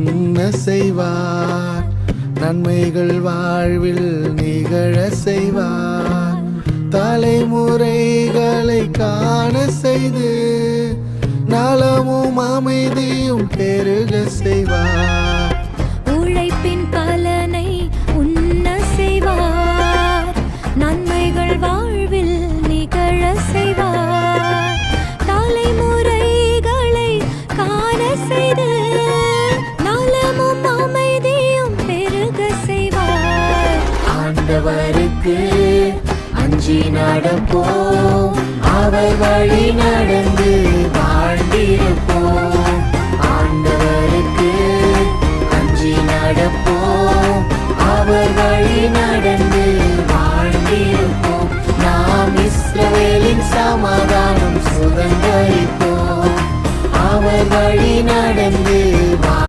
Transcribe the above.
உண்ண செய்வார், நன்மைகள் வாழ்வில் நிகழ செய்வார், தலைமுறைகளை காண செய்து நலமும் அமைதியும் பெருக செய்வார். உழைப்பின் பலனை உண்ண செய்வார், நன்மைகள் வாழ்வில் நிகழ செய்வார், தலைமுறைகளை காண செய்து நலமும் அமைதியும் பெருக செய்வார். ஆண்டவருக்கு அஞ்சி நடப்போம், அவர் வழி நடந்து வாழ்ந்திருப்போம். ஆண்டவருக்கு அஞ்சி நடப்போம், அவர் வழி நடந்து வாழ்ந்திருப்போம். நாம் இஸ்ரவேலின் சமாதானம் சுதந்தரிப்போம், அவர் வழி நடந்து